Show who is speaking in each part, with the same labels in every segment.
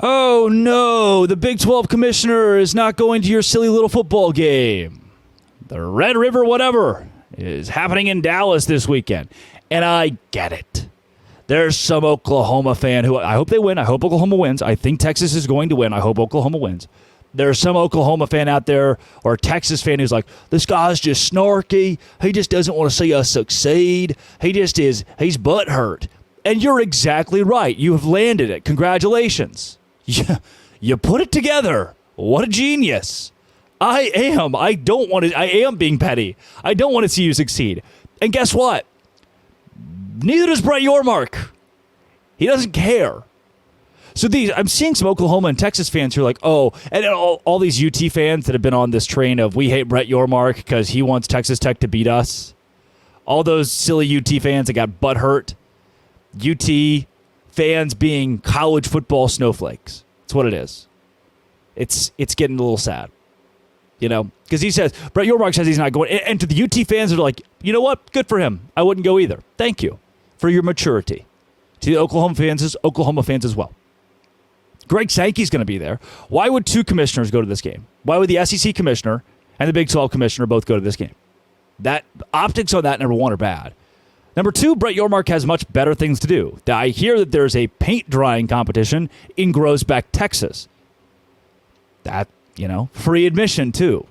Speaker 1: Oh, no, the Big 12 commissioner is not going to your silly little football game. The Red River whatever is happening in Dallas this weekend. And I get it. There's some Oklahoma fan who, I hope they win. I hope Oklahoma wins. I think Texas is going to win. I hope Oklahoma wins. There's some Oklahoma fan out there or a Texas fan who's like, this guy's just snarky. He just doesn't want to see us succeed. He's butthurt. And you're exactly right. You have landed it. Congratulations. You put it together. What a genius. I am being petty. I don't want to see you succeed. And guess what? Neither does Brett Yormark. He doesn't care. So I'm seeing some Oklahoma and Texas fans who are like, oh, and all these UT fans that have been on this train of we hate Brett Yormark because he wants Texas Tech to beat us. All those silly UT fans that got butthurt. UT fans being college football snowflakes. That's what it is. It's getting a little sad. Because Brett Yormark says he's not going. And to the UT fans that are like, you know what? Good for him. I wouldn't go either. Thank you for your maturity. To the Oklahoma fans as well. Greg Sankey's going to be there. Why would two commissioners go to this game? Why would the SEC commissioner and the Big 12 commissioner both go to this game? That optics on that, number one, are bad. Number two, Brett Yormark has much better things to do. I hear that there's a paint drying competition in Groesbeck, Texas. That, free admission too.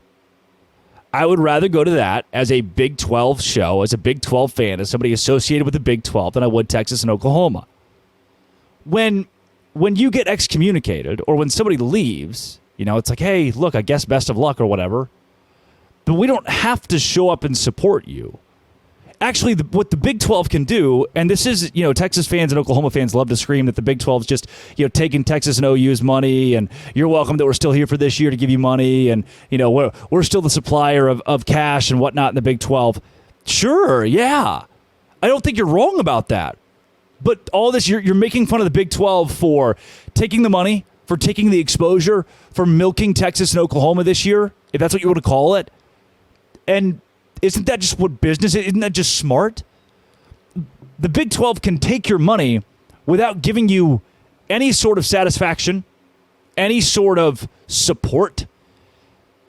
Speaker 1: I would rather go to that as a Big 12 show, as a Big 12 fan, as somebody associated with the Big 12 than I would Texas and Oklahoma. When you get excommunicated or when somebody leaves, it's like, hey, look, I guess best of luck or whatever. But we don't have to show up and support you. Actually, what the Big 12 can do, and this is, Texas fans and Oklahoma fans love to scream that the Big 12 is just, taking Texas and OU's money, and you're welcome that we're still here for this year to give you money, and, we're still the supplier of cash and whatnot in the Big 12. Sure, yeah. I don't think you're wrong about that. But all this, you're making fun of the Big 12 for taking the money, for taking the exposure, for milking Texas and Oklahoma this year, if that's what you want to call it. And isn't that just what business is? Isn't that just smart? The Big 12 can take your money without giving you any sort of satisfaction, any sort of support,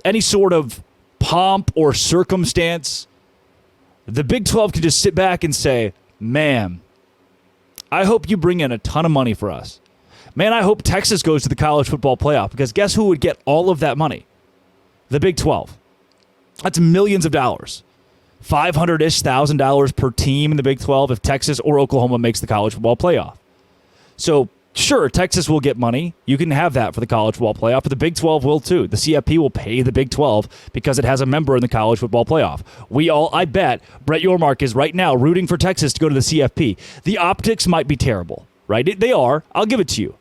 Speaker 1: any sort of pomp or circumstance. The Big 12 can just sit back and say, man, I hope you bring in a ton of money for us. Man, I hope Texas goes to the college football playoff, because guess who would get all of that money? The Big 12. That's millions of dollars. $500-ish thousand per team in the Big 12 if Texas or Oklahoma makes the college football playoff. So, sure, Texas will get money. You can have that for the college football playoff, but the Big 12 will too. The CFP will pay the Big 12 because it has a member in the college football playoff. I bet, Brett Yormark is right now rooting for Texas to go to the CFP. The optics might be terrible, right? They are. I'll give it to you.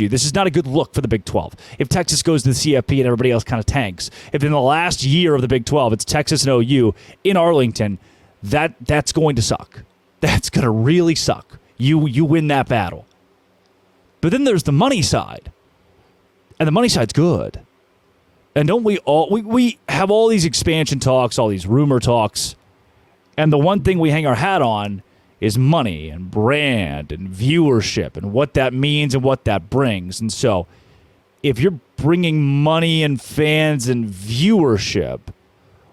Speaker 1: This is not a good look for the Big 12. If Texas goes to the CFP and everybody else kind of tanks, if in the last year of the Big 12 it's Texas and OU in Arlington, that's going to suck. That's going to really suck. You win that battle. But then there's the money side. And the money side's good. And don't we all... We have all these expansion talks, all these rumor talks, and the one thing we hang our hat on is money and brand and viewership and what that means and what that brings. And so if you're bringing money and fans and viewership,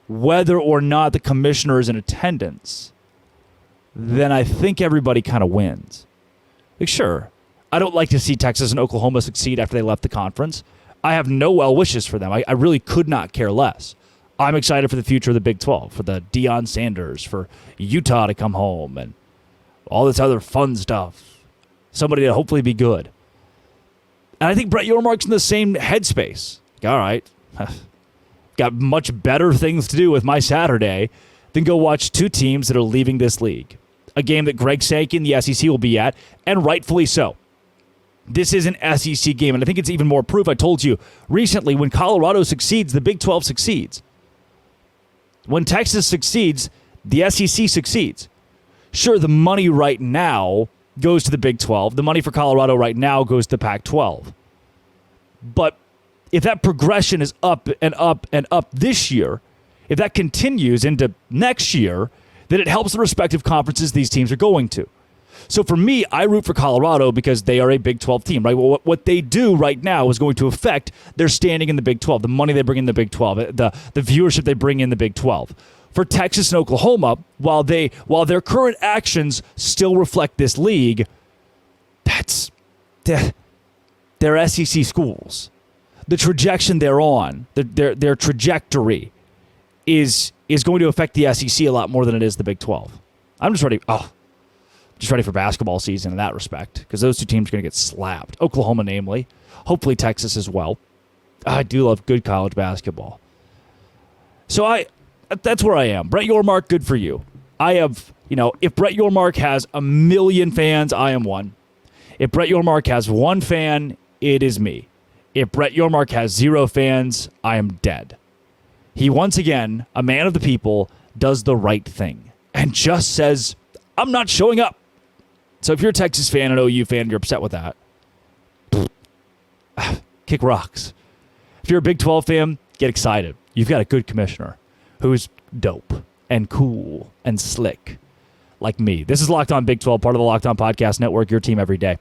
Speaker 1: whether or not the commissioner is in attendance, then I think everybody kind of wins. Like, sure, I don't like to see Texas and Oklahoma succeed after they left the conference. I have no well wishes for them. I really could not care less. I'm excited for the future of the Big 12, for the Deion Sanders, for Utah to come home, and all this other fun stuff. Somebody to hopefully be good. And I think Brett Yormark's in the same headspace. All right, got much better things to do with my Saturday than go watch two teams that are leaving this league. A game that Greg Sankey and the SEC will be at, and rightfully so. This is an SEC game, and I think it's even more proof. I told you recently, when Colorado succeeds, the Big 12 succeeds. When Texas succeeds, the SEC succeeds. Sure, the money right now goes to the Big 12. The money for Colorado right now goes to the Pac-12. But if that progression is up and up and up this year, if that continues into next year, then it helps the respective conferences these teams are going to. So for me, I root for Colorado because they are a Big 12 team, right? Well, what they do right now is going to affect their standing in the Big 12, the money they bring in the Big 12, the viewership they bring in the Big 12. For Texas and Oklahoma, while their current actions still reflect this league, they're SEC schools. The trajectory they're on, their trajectory is going to affect the SEC a lot more than it is the Big 12. I'm just ready. Just ready for basketball season in that respect because those two teams are going to get slapped. Oklahoma, namely. Hopefully Texas as well. I do love good college basketball. So that's where I am. Brett Yormark, good for you. I have, if Brett Yormark has 1 million fans, I am one. If Brett Yormark has one fan, it is me. If Brett Yormark has 0 fans, I am dead. He, once again, a man of the people, does the right thing and just says, I'm not showing up. So if you're a Texas fan, an OU fan, you're upset with that, kick rocks. If you're a Big 12 fan, get excited. You've got a good commissioner who's dope and cool and slick like me. This is Locked On Big 12, part of the Locked On Podcast Network, your team every day.